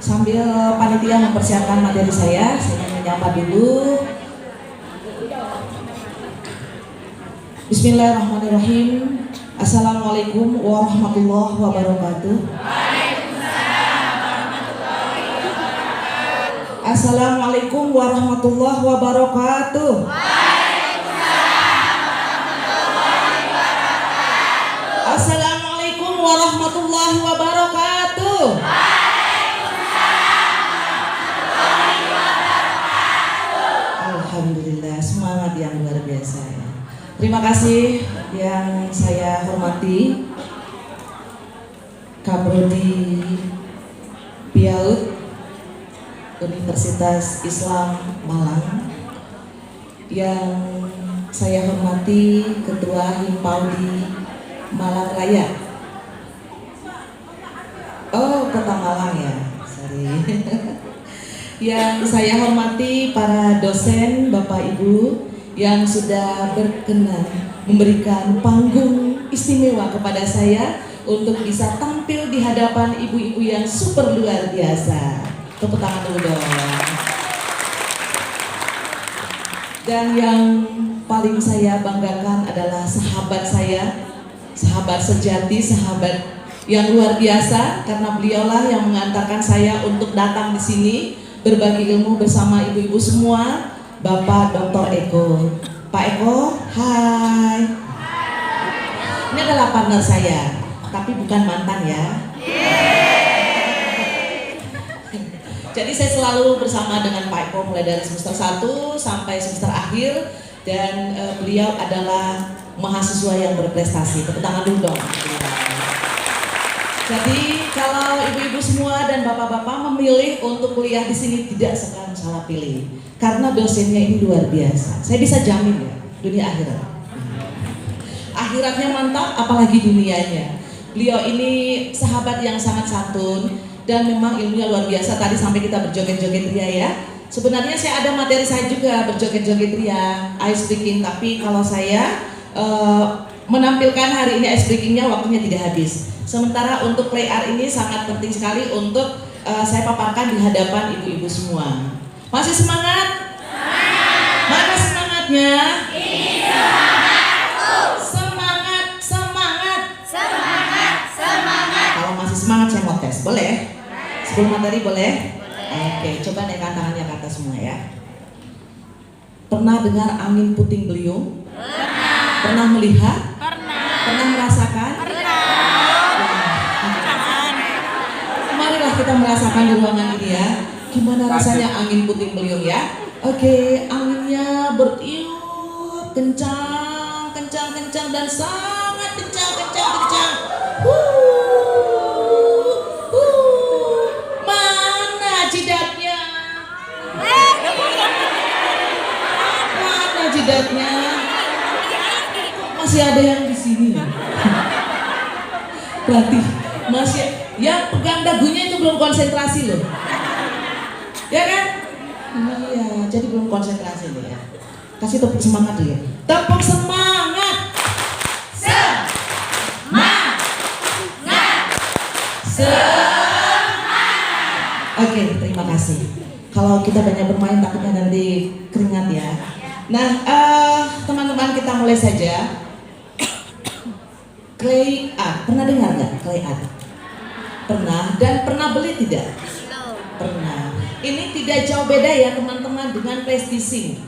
Sambil panitia mempersiapkan materi saya ingin menyapa dulu. Bismillahirrahmanirrahim. Assalamualaikum warahmatullahi wabarakatuh. Assalamualaikum warahmatullahi wabarakatuh. Assalamualaikum warahmatullahi wabarakatuh. Alhamdulillah, semangat yang luar biasa ya. Terima kasih yang saya hormati Kaprodi Piaud Universitas Islam Malang, yang saya hormati Ketua Himpaudi Malang Raya. Oh, Kota Malang ya, sorry. Yang saya hormati para dosen, Bapak Ibu yang sudah berkenan memberikan panggung istimewa kepada saya untuk bisa tampil di hadapan ibu-ibu yang super luar biasa. Tepuk tangan dulu dong. Dan yang paling saya banggakan adalah sahabat saya, sahabat sejati, sahabat yang luar biasa, karena beliaulah yang mengantarkan saya untuk datang di sini berbagi ilmu bersama ibu-ibu semua. Bapak Dr. Eko. Pak Eko, hai. Ini adalah partner saya, tapi bukan mantan ya. Jadi saya selalu bersama dengan Pak Eko mulai dari semester 1 sampai semester akhir, dan beliau adalah mahasiswa yang berprestasi. Tepuk tangan dulu dong. Jadi kalau ibu-ibu semua dan bapak-bapak memilih untuk kuliah di sini, tidak sekarang salah pilih, karena dosennya ini luar biasa. Saya bisa jamin ya, dunia akhirat. Akhiratnya mantap, apalagi dunianya. Beliau ini sahabat yang sangat santun dan memang ilmunya luar biasa. Tadi sampai kita berjoget-joget ria ya. Sebenarnya saya ada materi saya juga berjoget-joget ria, ice breaking, tapi kalau saya menampilkan hari ini ice breakingnya waktunya tidak habis. Sementara untuk play art ini sangat penting sekali untuk saya paparkan di hadapan ibu-ibu semua. Masih semangat? Semangat! Mana semangatnya? Ini semangatku! Semangat, semangat! Semangat, semangat! Kalau masih semangat saya mau tes, boleh? Sebelum materi boleh? Oke, coba naikkan tangannya ke atas semua ya. Pernah dengar angin puting beliung? Pernah! Pernah melihat? Pernah! Pernah merasakan? Pernah! Marilah kita merasakan di ruangan ini ya. Gimana rasanya angin puting beliung ya? Oke, anginnya bertiup kencang, kencang, kencang, dan sangat kencang, kencang, kencang. Mana jidatnya? Mana jidatnya? Masih ada yang di sini. Berarti masih, yang pegang dagunya itu belum konsentrasi loh. Ya kan? Iya, jadi belum konsentrasi nih ya. Kasih tepuk semangat dulu ya. Tepuk semangat. Semangat. Semangat. Oke, terima kasih. Kalau kita banyak bermain takutnya nanti keringat ya. Nah, teman-teman kita mulai saja. Clay art, pernah dengar nggak clay art? Pernah, dan pernah beli tidak? Pernah. Ini tidak jauh beda ya teman-teman dengan plastising,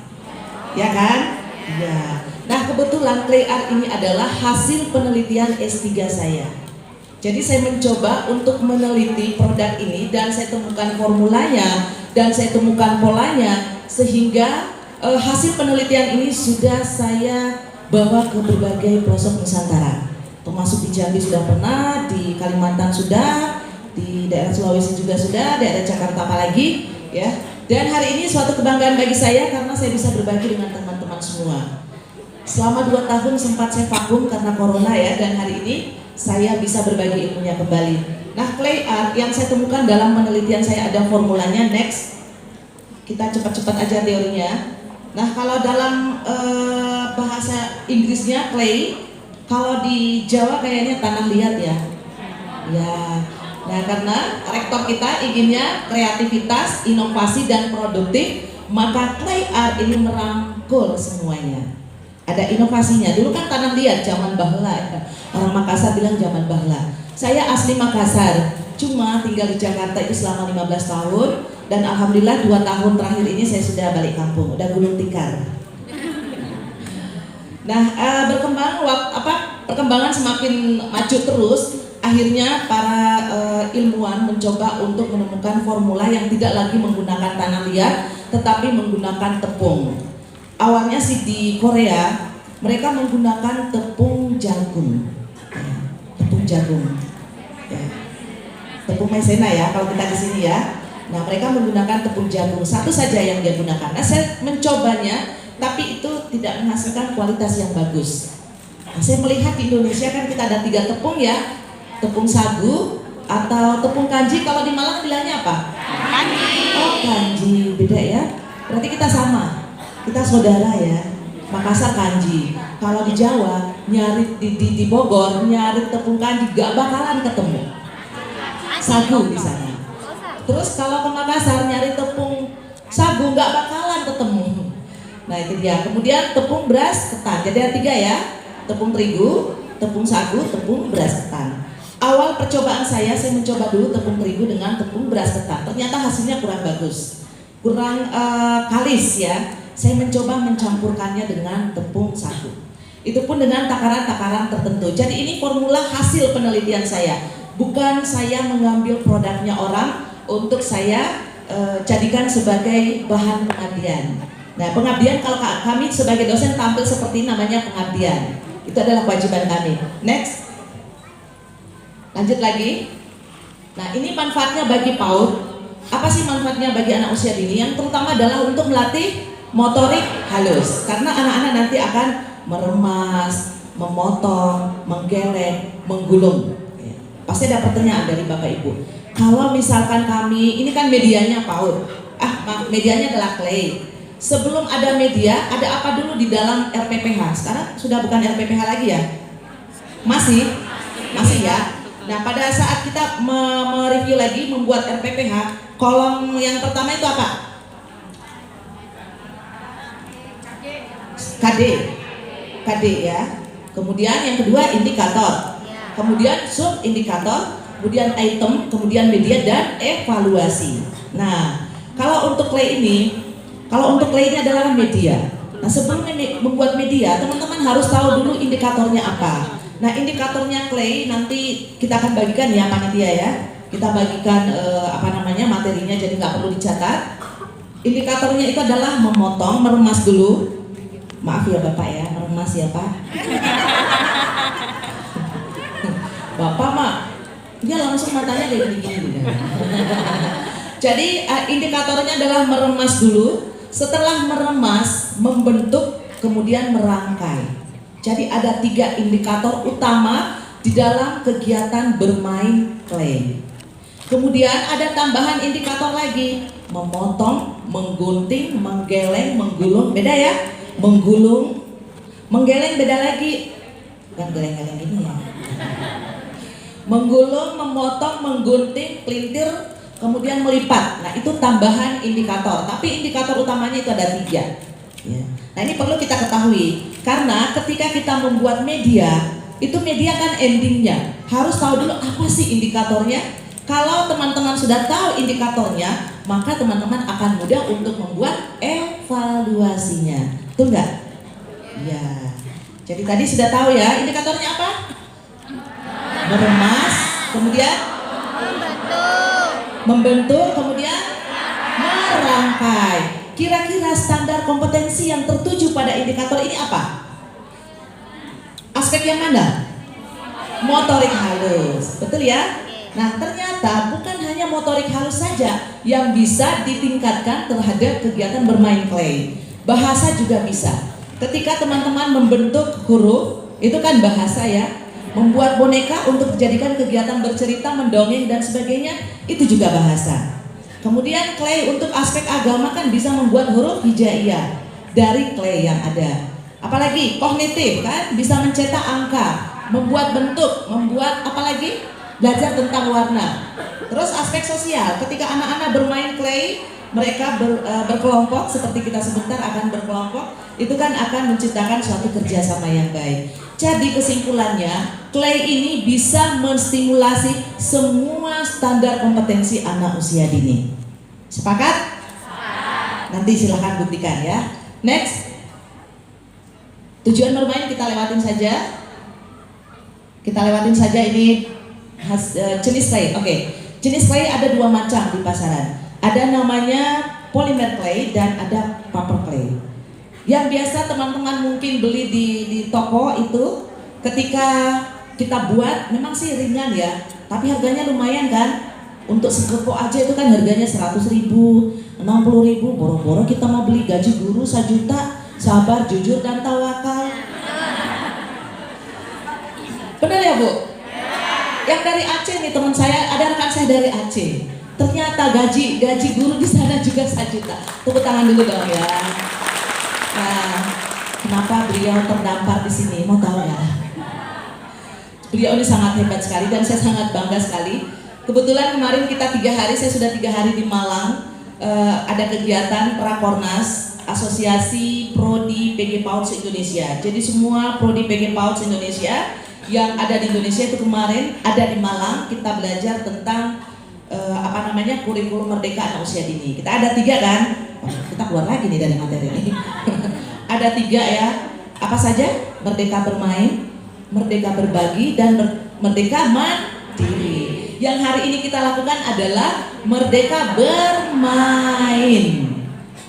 ya kan? Ya. Nah kebetulan clay art ini adalah hasil penelitian S3 saya. Jadi saya mencoba untuk meneliti produk ini dan saya temukan formulanya dan saya temukan polanya, sehingga hasil penelitian ini sudah saya bawa ke berbagai pelosok Nusantara. Termasuk di Jambi sudah pernah, di Kalimantan sudah, di daerah Sulawesi juga sudah, daerah Jakarta apalagi ya. Dan hari ini suatu kebanggaan bagi saya karena saya bisa berbagi dengan teman-teman semua. Selama 2 tahun sempat saya vakum karena corona ya, dan hari ini saya bisa berbagi ilmunya kembali. Nah, clay art yang saya temukan dalam penelitian saya ada formulanya. Next, kita cepat-cepat aja teorinya. Nah, kalau dalam bahasa Inggrisnya clay, kalau di Jawa kayaknya tanah liat ya. Ya, Nah, karena rektor kita inginnya kreativitas, inovasi, dan produktif, maka clay art ini merangkul semuanya. Ada inovasinya. Dulu kan tanah liat zaman bahla ya. Orang Makassar bilang zaman bahla. Saya asli Makassar, cuma tinggal di Jakarta itu selama 15 tahun, dan alhamdulillah 2 tahun terakhir ini saya sudah balik kampung, udah gulung tikar. Nah, perkembangan semakin maju terus. Akhirnya para ilmuwan mencoba untuk menemukan formula yang tidak lagi menggunakan tanah liat, tetapi menggunakan tepung. Awalnya sih di Korea mereka menggunakan tepung jagung, tepung jagung, tepung maizena ya kalau kita di sini ya. Nah, mereka menggunakan tepung jagung, satu saja yang dia gunakan. Nah, saya mencobanya, tapi itu tidak menghasilkan kualitas yang bagus. Nah, saya melihat di Indonesia kan kita ada 3 tepung ya, tepung sagu atau tepung kanji. Kalau di Malang bilangnya apa? Kanji. Oh, kanji, beda ya. Berarti kita sama, kita saudara ya. Makassar kanji. Kalau di Jawa nyari di Bogor nyari tepung kanji gak bakalan ketemu. Sagu di sana. Terus kalau ke Makassar nyari tepung sagu gak bakalan ketemu. Nah, itu dia. Kemudian tepung beras ketan. Jadi ada 3 ya. Tepung terigu, tepung sagu, tepung beras ketan. Awal percobaan saya mencoba dulu tepung terigu dengan tepung beras ketan. Ternyata hasilnya kurang bagus, kurang kalis ya. Saya mencoba mencampurkannya dengan tepung sagu. Itu pun dengan takaran-takaran tertentu. Jadi ini formula hasil penelitian saya. Bukan saya mengambil produknya orang untuk saya jadikan sebagai bahan pengabdian. Nah, pengabdian kalau kami sebagai dosen tampil seperti namanya pengabdian. Itu adalah kewajiban kami. Next. Lanjut lagi. Nah, ini manfaatnya bagi PAUD. Apa sih manfaatnya bagi anak usia dini? Yang terutama adalah untuk melatih motorik halus. Karena anak-anak nanti akan meremas, memotong, menggeleng, menggulung. Ya. Pasti ada pertanyaan dari Bapak Ibu. Kalau misalkan kami, ini kan medianya PAUD. Medianya adalah clay. Sebelum ada media, ada apa dulu di dalam RPPH? Sekarang sudah bukan RPPH lagi ya? Masih ya? Nah, pada saat kita mereview lagi membuat RPPH, kolom yang pertama itu apa? KD ya. Kemudian yang kedua indikator. Kemudian sub indikator, kemudian item, kemudian media dan evaluasi. Nah, kalau untuk clay ini adalah media. Nah, sebelum membuat media, teman-teman harus tahu dulu indikatornya apa. Nah, indikatornya clay nanti kita akan bagikan ya panitia ya. Kita bagikan materinya, jadi nggak perlu dicatat. Indikatornya itu adalah memotong, meremas dulu. Maaf ya Bapak ya, meremas ya Pak. Bapak mah, dia langsung matanya kayak gini-gini. Jadi indikatornya adalah meremas dulu. Setelah meremas, membentuk, kemudian merangkai. Jadi ada 3 indikator utama di dalam kegiatan bermain clay. Kemudian ada tambahan indikator lagi, memotong, menggunting, menggeleng, menggulung. Beda ya? Menggulung, menggeleng beda lagi. Bukan geleng-geleng ini ya. Menggulung, memotong, menggunting, pelintir, kemudian melipat. Nah, itu tambahan indikator. Tapi indikator utamanya itu ada 3. Ya. Nah, ini perlu kita ketahui. Karena ketika kita membuat media, itu media kan endingnya harus tahu dulu apa sih indikatornya. Kalau teman-teman sudah tahu indikatornya, maka teman-teman akan mudah untuk membuat evaluasinya. Betul nggak? Ya. Jadi tadi sudah tahu ya indikatornya apa? Meremas, kemudian membentuk, kemudian merangkai. Kira-kira standar kompetensi yang tertuju pada indikator ini apa? Aspek yang mana? Motorik halus, betul ya? Nah, ternyata bukan hanya motorik halus saja yang bisa ditingkatkan terhadap kegiatan bermain clay. Bahasa juga bisa. Ketika teman-teman membentuk huruf, itu kan bahasa ya. Membuat boneka untuk dijadikan kegiatan bercerita, mendongeng dan sebagainya, itu juga bahasa. Kemudian clay untuk aspek agama kan bisa membuat huruf hijaiyah dari clay yang ada. Apalagi kognitif kan bisa mencetak angka, membuat bentuk, membuat apalagi belajar tentang warna. Terus aspek sosial, ketika anak-anak bermain clay, mereka berkelompok, seperti kita sebentar akan berkelompok, itu kan akan menciptakan suatu kerjasama yang baik. Jadi kesimpulannya, clay ini bisa menstimulasi semua standar kompetensi anak usia dini. Sepakat? Nanti silahkan buktikan ya. Next. Tujuan bermain kita lewatin saja. Kita lewatin saja ini jenis clay. Oke. Jenis clay ada dua macam di pasaran. Ada namanya polymer clay dan ada paper clay. Yang biasa teman-teman mungkin beli di toko itu, ketika kita buat memang sih ringan ya, tapi harganya lumayan kan. Untuk segepok aja itu kan harganya 100.000, 60.000, boro-boro kita mau beli gaji guru 1 juta, sabar, jujur, dan tawakal. Benar ya Bu? Yang dari Aceh nih teman saya, ada rekan saya dari Aceh. Ternyata gaji guru di sana juga 1 juta. Tepuk tangan dulu dong ya. Nah, kenapa beliau terdampar di sini? Mau tahu ya? Beliau ini sangat hebat sekali dan saya sangat bangga sekali. Kebetulan kemarin kita 3 hari, saya sudah 3 hari di Malang. Ada kegiatan Rakornas Asosiasi Prodi PG PAUD Indonesia. Jadi semua Prodi PG PAUD Indonesia yang ada di Indonesia itu kemarin ada di Malang. Kita belajar tentang kurikulum merdeka anak usia dini. Kita ada 3 kan? Kita keluar lagi nih dari materi ini. Ada 3 ya. Apa saja? Merdeka bermain, merdeka berbagi, dan merdeka mandiri. Yang hari ini kita lakukan adalah merdeka bermain.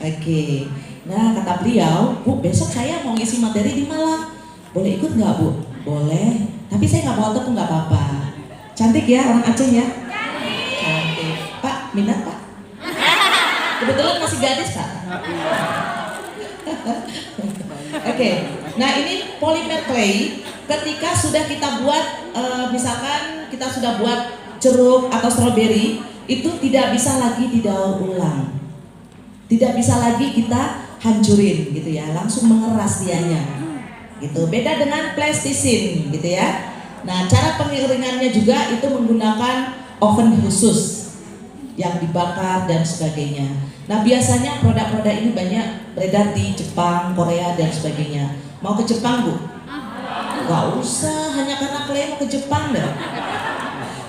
Oke. Nah, kata beliau, Bu, besok saya mau ngisi materi di Malang. Boleh ikut nggak, Bu? Boleh. Tapi saya nggak bawa tepung, nggak apa-apa. Cantik ya orang Aceh ya? Cantik. Pak, minat Pak? Kebetulan masih gadis Pak. Oke. Nah, ini polymer clay. Ketika sudah kita buat, misalkan kita sudah buat jeruk atau stroberi, itu tidak bisa lagi didaur ulang, tidak bisa lagi kita hancurin gitu ya, langsung mengeras dianya gitu. Beda dengan plastisine gitu ya. Nah, cara pengeringannya juga itu menggunakan oven khusus yang dibakar dan sebagainya. Nah, biasanya produk-produk ini banyak beredar di Jepang, Korea dan sebagainya. Mau ke Jepang Bu? Gak usah, hanya karena clay mau ke Jepang deh.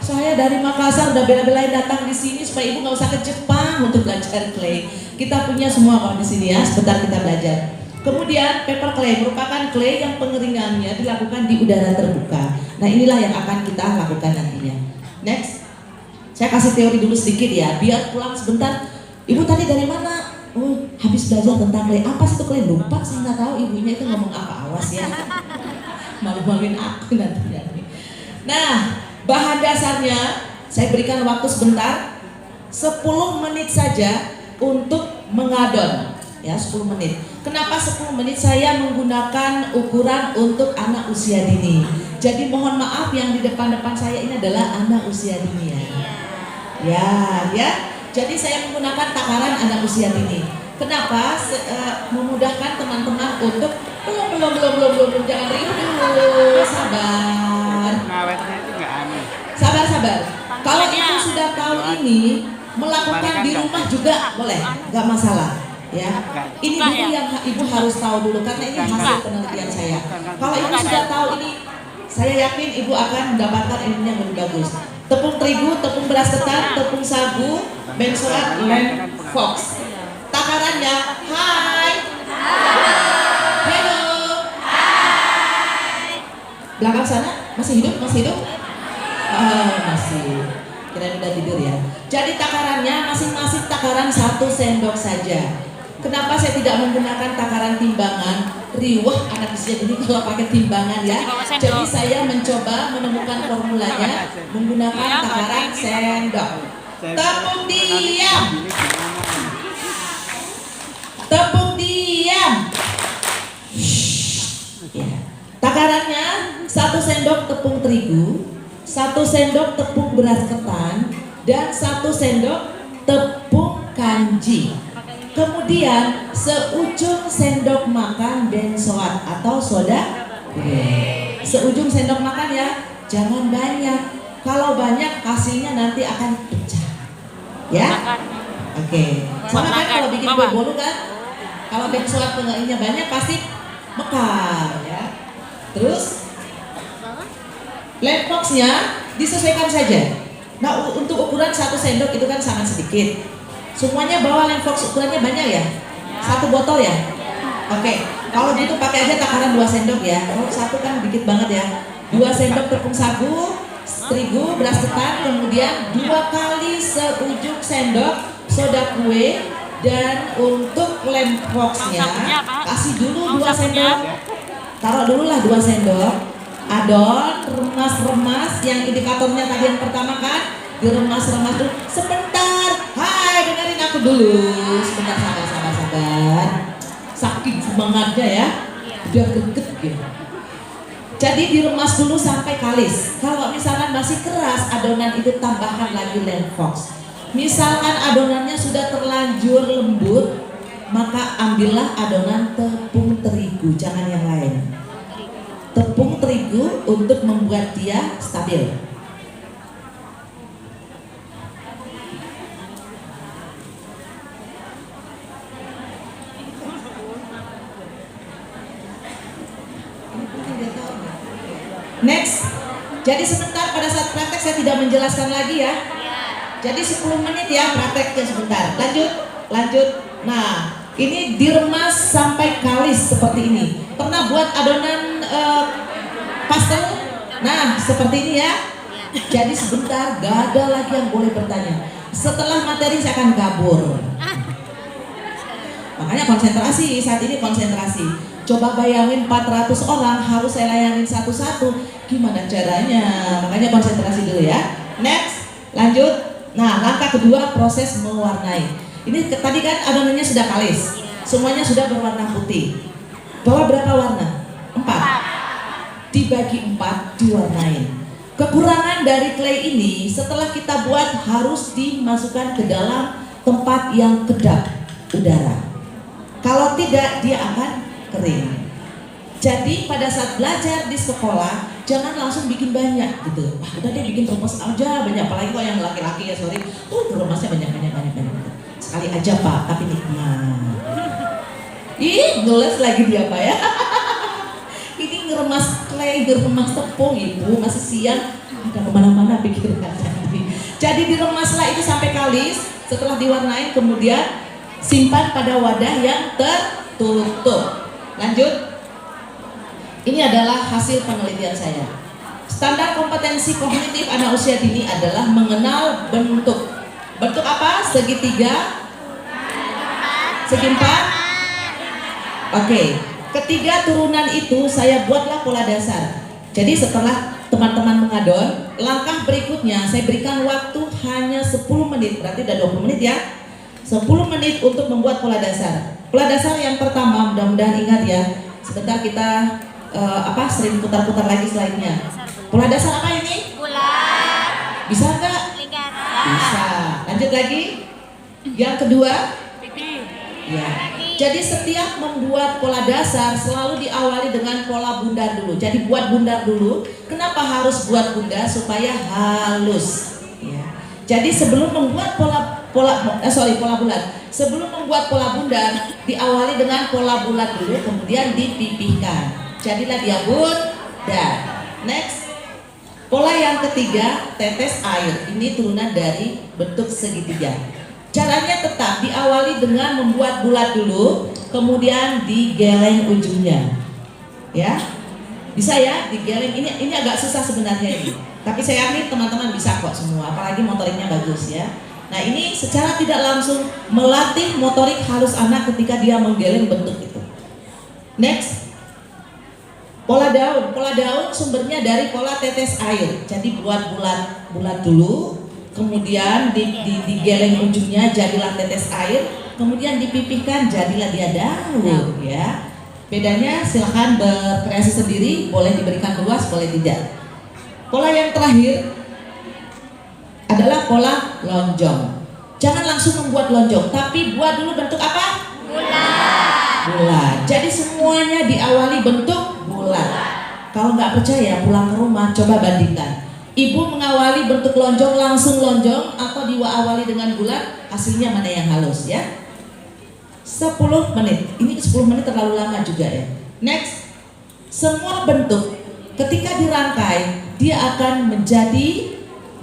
Saya dari Makassar udah bela-belain datang di sini supaya ibu nggak usah ke Jepang untuk belajar clay. Kita punya semua kok di sini ya. Sebentar kita belajar. Kemudian paper clay merupakan clay yang pengeringannya dilakukan di udara terbuka. Nah, inilah yang akan kita lakukan nantinya. Next, saya kasih teori dulu sedikit ya. Biar pulang sebentar. Ibu tadi dari mana? Oh, habis belajar tentang clay. Apa sih itu clay? Lupa, saya nggak tahu ibunya itu ngomong apa. Awas ya. Malu-maluin aku nantinya. Nah, bahan dasarnya saya berikan waktu sebentar, 10 menit saja untuk mengadon ya, 10 menit. Kenapa 10 menit? Saya menggunakan ukuran untuk anak usia dini. Jadi mohon maaf yang di depan-depan saya ini adalah anak usia dini ya. Ya. Jadi saya menggunakan takaran anak usia dini. Kenapa? Memudahkan teman-teman untuk belum jangan ribut dulu, sabar. Sabar. Kalau ibu sudah tahu ini, melakukan di rumah juga boleh, nggak masalah. Ya, ini dulu yang ibu harus tahu dulu karena ini hasil penelitian saya. Kalau ibu sudah tahu ini, saya yakin ibu akan mendapatkan ilmu yang lebih bagus. Tepung terigu, tepung beras ketan, tepung sagu, benzoat, lem, fox. Takarannya, hai, hello, belakang sana masih hidup? Masih. Kirain udah tidur ya. Jadi takarannya masing-masing takaran 1 sendok saja. Kenapa saya tidak menggunakan takaran timbangan? Riwah anak usia ini kalau pakai timbangan ya. Jadi saya mencoba menemukan formulanya menggunakan takaran sendok. Tepung diam. Ya. Takarannya 1 sendok tepung terigu, 1 sendok tepung beras ketan, dan 1 sendok tepung kanji. Kemudian seujung sendok makan benzoat atau soda. Seujung sendok makan ya, jangan banyak. Kalau banyak hasilnya nanti akan pecah. Ya? Oke. Sama kan kalau bikin kue bolu kan? Kalau bensuat pengainnya banyak pasti mekar ya. Terus land box-nya disesuaikan saja. Nah, untuk ukuran 1 sendok itu kan sangat sedikit. Semuanya bawa land box ukurannya banyak ya? 1 botol ya? Oke. Kalau gitu pakai aja takaran 2 sendok ya. Kalau 1 kan dikit banget ya. 2 sendok tepung sagu, terigu, beras ketan, kemudian 2 kali seujung sendok soda kue, dan untuk land box-nya kasih dulu 2 sendok. Taruh dulu lah 2 sendok. Adon, remas-remas, yang indikatornya tadi yang pertama kan, diremas-remas dulu. Sebentar, hai dengerin aku dulu. Sebentar, sabar. Saking semangatnya ya, udah greget gitu. Jadi diremas dulu sampai kalis. Kalau misalkan masih keras adonan itu, tambahkan lagi land box. Misalkan adonannya sudah terlanjur lembut, maka ambillah adonan tepung terigu, jangan yang lain. Tepung terigu untuk membuat dia stabil. Next. Jadi sebentar, pada saat praktek saya tidak menjelaskan lagi ya. Jadi 10 menit ya prakteknya sebentar. Lanjut. Nah, ini diremas sampai kalis seperti ini. Pernah buat adonan pastel? Nah, seperti ini ya. Jadi sebentar, gak ada lagi yang boleh bertanya. Setelah materi saya akan kabur. Makanya konsentrasi, saat ini konsentrasi. Coba bayangin 400 orang harus saya layanin satu-satu. Gimana caranya? Makanya konsentrasi dulu ya. Next, lanjut. Nah, langkah kedua, proses mewarnai. Ini tadi kan adonannya sudah kalis. Semuanya sudah berwarna putih. Bawa berapa warna? 4. Dibagi 4, diwarnain. Kekurangan dari clay ini setelah kita buat harus dimasukkan ke dalam tempat yang kedap udara. Kalau tidak, dia akan kering. Jadi pada saat belajar di sekolah jangan langsung bikin banyak gitu. Udah deh bikin rumus aja banyak, apalagi kalau yang laki-laki ya sorry. Rumusnya banyak. Sekali aja Pak, tapi nikmat. Ih, ngeles lagi dia Pak ya. Ini ngeremas clay, ngeremas tepung Ibu, masih siang ada kemana-mana pikiran tadi. Jadi diremaslah itu sampai kalis. Setelah diwarnain kemudian simpan pada wadah yang tertutup. Lanjut. Ini adalah hasil penelitian saya. Standar kompetensi kognitif anak usia dini adalah mengenal bentuk. Bentuk apa? Segitiga? Segi empat? Oke. Ketiga turunan itu saya buatlah pola dasar. Jadi setelah teman-teman mengadon, langkah berikutnya saya berikan waktu hanya 10 menit. Berarti udah 20 menit ya. 10 menit untuk membuat pola dasar. Pola dasar yang pertama, mudah-mudahan ingat ya. Sebentar kita sering putar-putar lagi slide-nya. Pola dasar apa ini? Bulat. Bisa nggak? Bisa. Lanjut lagi. Yang kedua? Ya. Jadi setiap membuat pola dasar selalu diawali dengan pola bundar dulu. Jadi buat bundar dulu. Kenapa harus buat bundar? Supaya halus. Ya. Jadi sebelum membuat pola bulat. Sebelum membuat pola bundar diawali dengan pola bulat dulu, kemudian dipipihkan. Jadilah dia bundar. Next. Pola yang ketiga, tetes air. Ini turunan dari bentuk segitiga. Caranya tetap diawali dengan membuat bulat dulu, kemudian digeleng ujungnya. Ya. Bisa ya, digeleng. Ini agak susah sebenarnya ini. Tapi saya yakin teman-teman bisa kok semua, apalagi motoriknya bagus ya. Nah, ini secara tidak langsung melatih motorik halus anak ketika dia menggeleng bentuk itu. Next. Pola daun. Pola daun sumbernya dari pola tetes air. Jadi buat bulat dulu, kemudian digeleng ujungnya jadilah tetes air, kemudian dipipihkan jadilah dia daun ya. Bedanya silahkan berkreasi sendiri, boleh diberikan luas, boleh tidak. Pola yang terakhir adalah pola lonjong. Jangan langsung membuat lonjong, tapi buat dulu bentuk apa? Bulat. Jadi semuanya diawali bentuk bulat. Kalau nggak percaya pulang ke rumah coba bandingkan. Ibu mengawali bentuk lonjong langsung lonjong atau diawali dengan bulat, hasilnya mana yang halus ya? 10 menit. Ini 10 menit terlalu lama juga ya. Next. Semua bentuk ketika dirangkai dia akan menjadi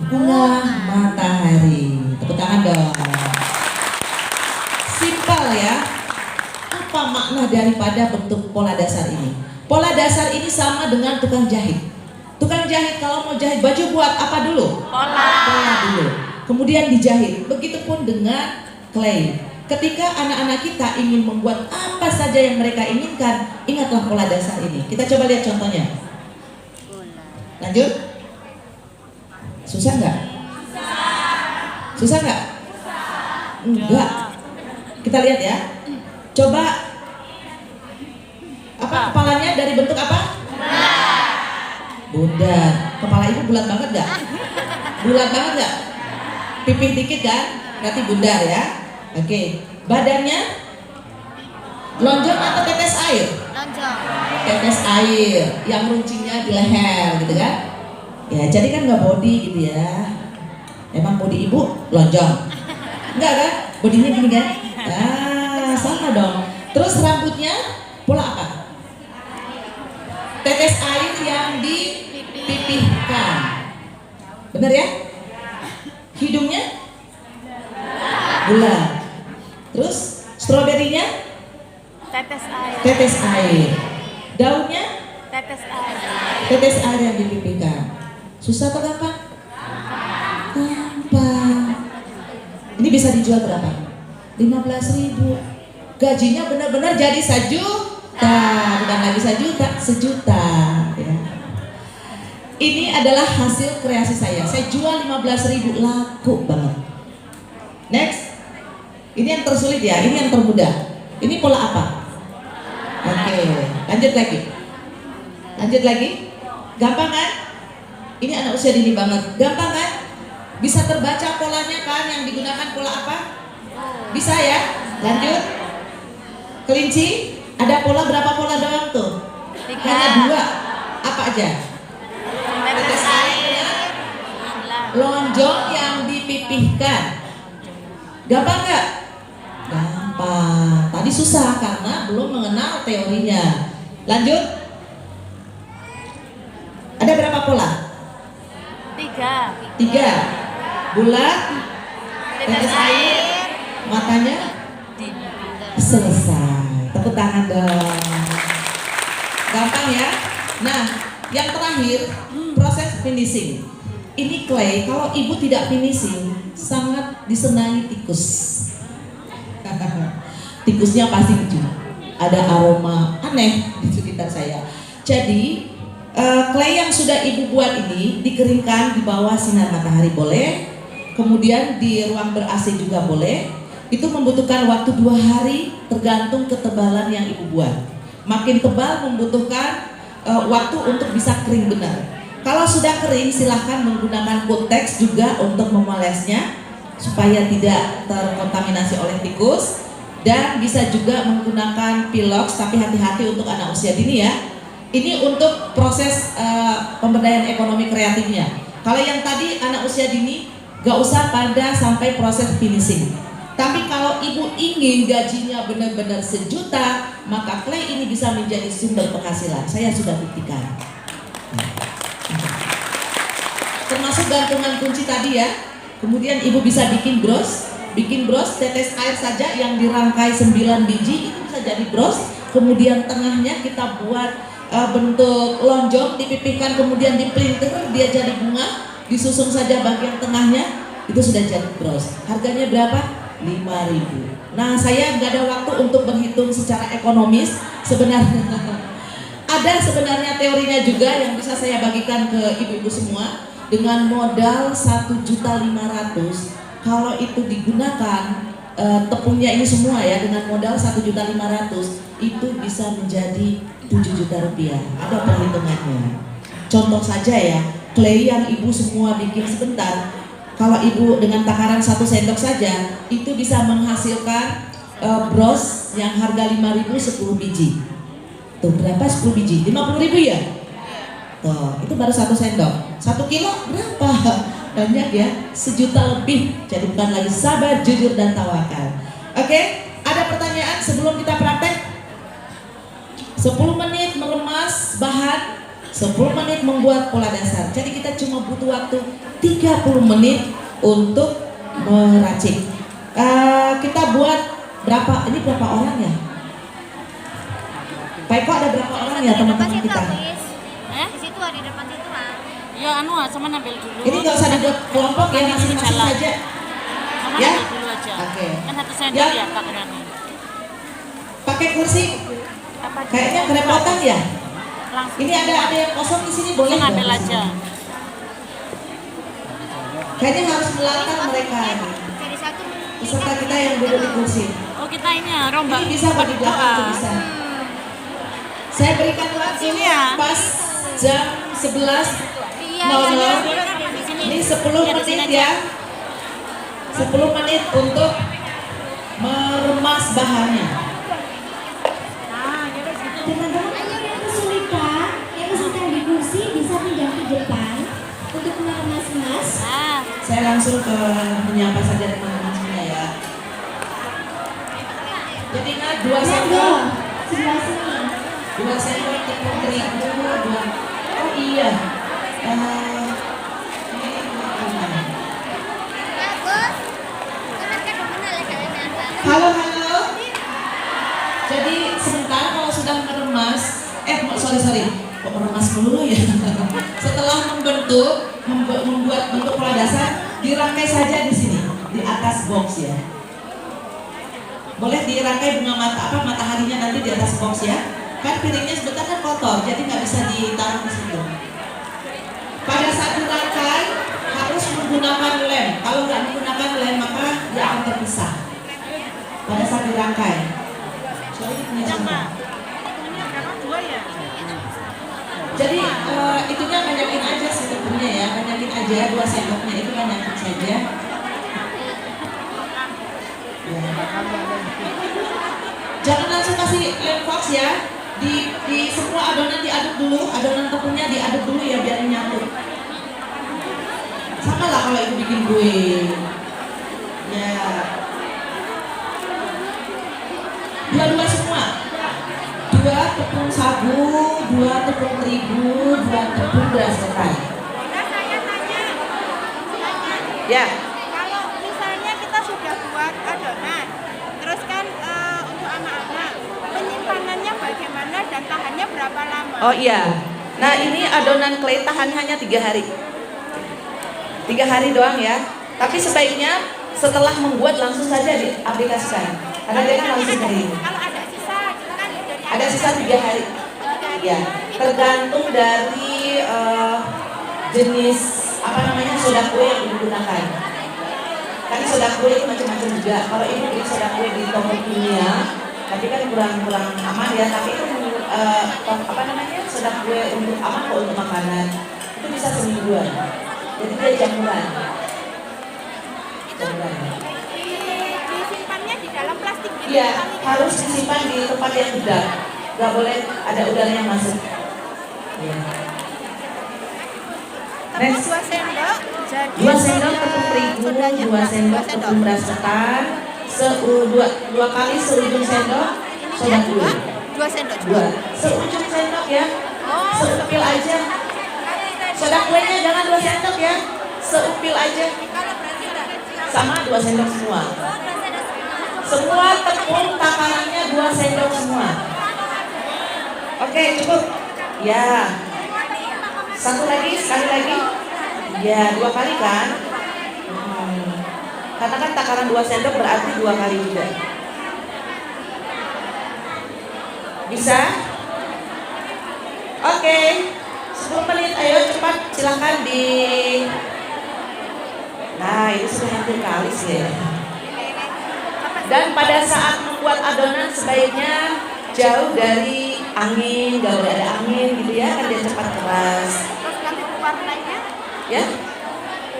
bunga matahari. Tepuk tangan dong. Simpel ya. Apa makna daripada bentuk pola dasar ini? Pola dasar ini sama dengan tukang jahit. Tukang jahit kalau mau jahit baju buat apa dulu? Pola dulu. Kemudian dijahit. Begitupun dengan clay. Ketika anak-anak kita ingin membuat apa saja yang mereka inginkan, ingatlah pola dasar ini. Kita coba lihat contohnya. Lanjut. Susah nggak? Susah nggak? Enggak. Kita lihat ya. Coba. Apa kepalanya dari bentuk apa? Bulat. Kepala ibu bulat banget nggak? Bulat banget nggak? Pipih dikit kan? Berarti bundar ya. Oke. Badannya lonjong atau tetes air? Lonjong. Tetes air yang runcingnya di leher gitu kan? Ya jadi kan nggak body gitu ya. Emang body ibu lonjong? Enggak kan? Bodinya gini kan? Ah sama dong. Terus rambutnya pola apa? Tetes air yang dipipihkan. Benar ya? Hidungnya bulat. Terus stroberinya Tetes air. tetes air. Daunnya Tetes air. tetes air yang dipipihkan. Susah atau gampang? Gampang. Ini bisa dijual berapa? 15.000. Gajinya benar-benar jadi 1 juta. Bukan lagi 1 juta, 1 juta ya. Ini adalah hasil kreasi saya. Saya jual 15.000, laku banget. Next. Ini yang tersulit ya, ini yang termudah. Ini pola apa? Oke, lanjut lagi. Lanjut lagi. Gampang kan? Ini anak usia dini banget. Gampang kan? Bisa terbaca polanya kan yang digunakan pola apa? Bisa ya? Lanjut. Kelinci, ada pola berapa pola doang tuh? 3. Hanya 2. Apa aja? Tetes air. Lonjong yang dipipihkan. Gampang nggak? Gampang. Tadi susah karena belum mengenal teorinya. Lanjut. Ada berapa pola? 3. 3. Bulat. Tetes air. Matanya selesai. Tepuk tangan dong. Gampang ya. Nah, yang terakhir proses finishing. Ini clay. Kalau ibu tidak finishing, sangat disenangi tikus. Tikusnya pasti lucu. Ada aroma aneh di sekitar saya. Jadi clay yang sudah ibu buat ini dikeringkan di bawah sinar matahari boleh, kemudian di ruang ber-AC juga boleh. Itu membutuhkan waktu 2 hari tergantung ketebalan yang ibu buat. Makin tebal membutuhkan waktu untuk bisa kering benar. Kalau sudah kering silahkan menggunakan Kotex juga untuk memolesnya supaya tidak terkontaminasi oleh tikus, dan bisa juga menggunakan Pilox, tapi hati-hati untuk anak usia dini ya. Ini untuk proses pemberdayaan ekonomi kreatifnya. Kalau yang tadi anak usia dini gak usah pada sampai proses finishing. Tapi kalau ibu ingin gajinya benar-benar 1 juta, maka clay ini bisa menjadi sumber penghasilan. Saya sudah buktikan. Termasuk gantungan kunci tadi ya. Kemudian ibu bisa bikin bros. Bikin bros tetes air saja yang dirangkai 9 biji, itu bisa jadi bros. Kemudian tengahnya kita buat bentuk lonjong, dipipihkan kemudian di printer, dia jadi bunga. Disusun saja bagian tengahnya, itu sudah jadi bros. Harganya berapa? 5.000. Nah, saya nggak ada waktu untuk berhitung secara ekonomis. Sebenarnya ada sebenarnya teorinya juga yang bisa saya bagikan ke ibu-ibu semua. Dengan modal 1.500.000, kalau itu digunakan tepungnya ini semua ya, dengan modal 1.500.000 itu bisa menjadi 7 juta rupiah. Ada perhitungannya. Contoh saja ya, clay yang ibu semua bikin sebentar, kalau ibu dengan takaran 1 sendok saja itu bisa menghasilkan bros yang harga 5.000 10 biji. Tuh berapa 10 biji? 50.000 ya? Tuh, itu baru 1 sendok. 1 kilo berapa? Banyak ya, 1 juta lebih. Jadi bukan lagi sabar, jujur dan tawakal. Oke, ada pertanyaan sebelum kita praktek? 10 menit meremas bahan, 10 menit membuat pola dasar. Jadi kita cuma butuh waktu 30 menit untuk meracik. Kita buat berapa? Ini berapa orang ya? Pak Eko, ada berapa orang ya teman-teman kita? Di situ di depan situ lah. Ya sama ambil dulu. Ini nggak usah dibuat kelompok ya, masing-masing saja. Sama Ya? ambil dulu aja. Oke. Kan 1 sendok Ya. ya Kak Rani. Pakai kursi. Kayaknya kerepotan ya. Langsung. Ini ada yang kosong di sini, boleh Langsung ambil dong? aja. Kayaknya harus melangkah mereka ini. Jadi satu. Peserta kita yang duduk di kursi. Oh kita ini ya rombak. Ini bisa Pak di belakang tuh bisa. Saya berikan waktu Sini ya. pas jam 11. Iya, Di sini. Ini 10 Ya, di sini menit aja. ya. 10 menit untuk meremas bahannya. Teman-teman yang kesulitan, yang kesulitan di kursi bisa pindah ke depan untuk mengemas-emas. Nah, Saya langsung ke menyapa saja teman-teman semua ya. Jadi ingat 2 Monggo, sendok, sebelah sini. 2 sendok tepung terigu, 2. Oh iya. Halo. Jadi sebentar kalau sudah meremas, sorry, kok meremas dulu ya. Setelah membuat bentuk pola dasar, dirangkai saja di sini, di atas box ya. Boleh dirangkai bunga mataharinya nanti di atas box ya. Kan piringnya sebentar kan kotor, jadi nggak bisa ditaruh di situ. Pada saat dirangkai harus menggunakan lem. Kalau nggak menggunakan lem maka dia akan terpisah. Pada saat dirangkai. Soalnya ini punya siapa? Jadi itunya banyakin aja sih tepungnya ya, banyakin aja 2 sendoknya itu banyakin saja. Ya. Jangan langsung kasih lem fox ya. Di semua adonan diaduk dulu, adonan tepungnya diaduk dulu ya biar nyatu. Sama lah kalau itu bikin kue. Ya. Dua-dua semua. 2 tepung sagu, 2 tepung terigu, 2 tepung beras ketan. Ya. Kalau misalnya kita sudah buat adonan, terus kan untuk anak-anak penyimpanannya bagaimana dan tahannya berapa lama? Oh iya. Nah ini adonan clay tahan hanya 3 hari. 3 hari doang ya. Tapi sebaiknya setelah membuat langsung saja diaplikasikan. Karena dia kan langsung kering. Kalau ada sisa, kan dari Ada sisa 3 hari. Ya. Tergantung dari jenis soda kue yang digunakan. Kan soda kue itu macam-macam juga. Kalau ini beli soda kue di toko kimia, tapi kan kurang aman ya. Tapi itu soda kue untuk aman kok untuk makanan. Itu bisa semingguan. Jadi dia jamuran. disimpannya di dalam plastik gitu. Iya, harus disimpan di tempat yang udara. Gak boleh ada udara yang masuk. Ya. Tepung 2 sendok, jadi 2 sendok tepung terigu, 2 sendok tepung beras ketan, 2 kali seujung sendok soda kue. 2 sendok 2 seujung sendok ya, seupil aja. Soda kuenya jangan 2 sendok ya, seupil aja. Sama 2 sendok semua. Semua tepung takarannya 2 sendok semua. Oke, cukup. Ya. Satu lagi, sekali lagi. Ya, 2 kali kan? Karena kan takaran 2 sendok berarti 2 kali juga. Bisa? Oke. 10 menit, ayo cepat silahkan di. Nah, ini sudah hampir kali sih. Dan pada saat membuat adonan sebaiknya jauh dari angin, gak boleh ada angin gitu ya, kan dia cepat keras. Terus nanti warnanya, Ya.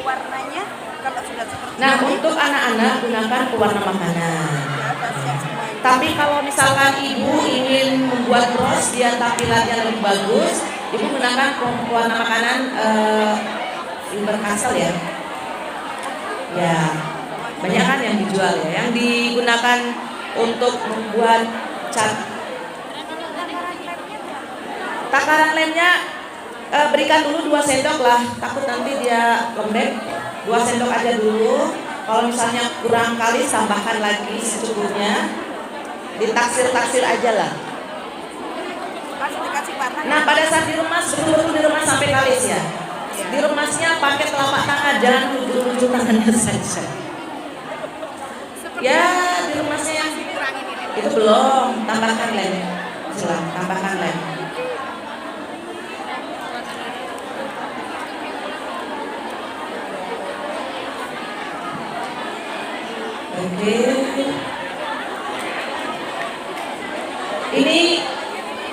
warnanya kalau sudah seperti Nah, ini, untuk anak-anak gunakan pewarna makanan. udah siap semuanya. Tapi kalau misalkan ibu ingin membuat bros biar tampilannya lebih bagus, Ibu gunakan pewarna makanan Faber Castell ya. Ya, banyak kan yang dijual ya, yang digunakan untuk membuat cat. Takaran lemnya berikan dulu 2 sendok lah, takut nanti dia lembek. 2 sendok aja dulu. Kalau misalnya kurang kalis tambahkan lagi secukupnya. Ditaksir-taksir aja lah. Nah, pada saat diremas, betul-betul diremas sampai kalis ya. Diremasnya pakai telapak tangan, jangan ujung-ujung tangannya saja. Ya, diremasnya yang itu belum, tambahkan lem. Silakan, tambahkan lem. Oke. Ini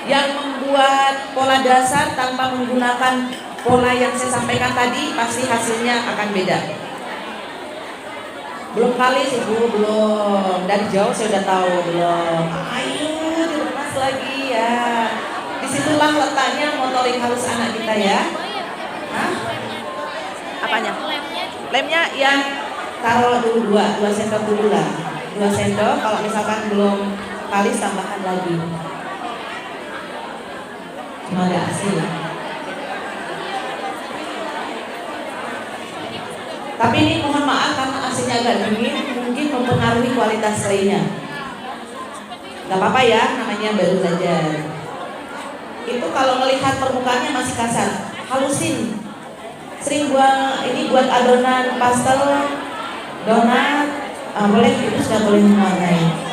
yang membuat pola dasar tanpa menggunakan pola yang saya sampaikan tadi, pasti hasilnya akan beda. Belum kali sih Bu, belum. Dari jauh saya udah tahu belum. Ayo diremas lagi ya. Disitulah letaknya motorik halus anak kita ya. Hah? Apanya? Lemnya yang taruh dulu 2 sendok dulu lah. 2 sendok, kalau misalkan belum kalis tambahkan lagi. Cuma ada hasil. Tapi ini mohon maaf karena AC-nya agak dingin, mungkin mempengaruhi kualitas lainnya. Gak apa-apa ya, namanya baru saja. Itu kalau melihat permukaannya masih kasar, halusin. Sering buat adonan pastel, donat, boleh itu sudah boleh mewarnai.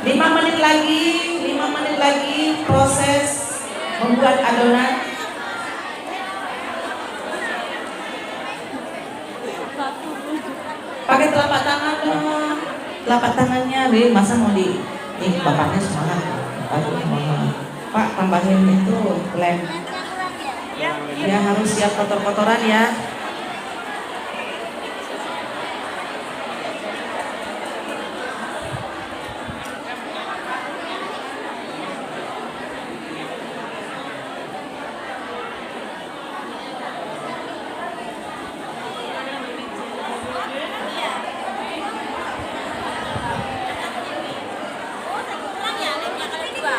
5 menit lagi proses membuat adonan. Pakai telapak tangan dong. Telapak tangannya, masa mau nih bapaknya semangat. Pak tambahin itu lem. Ya harus siap kotor-kotoran ya.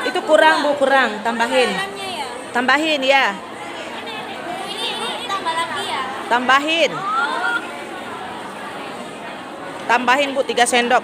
Itu kurang Bu, kurang, tambahin. Tambahin ya. Ini tambah lagi ya. Tambahin. Tambahin Bu 3 sendok.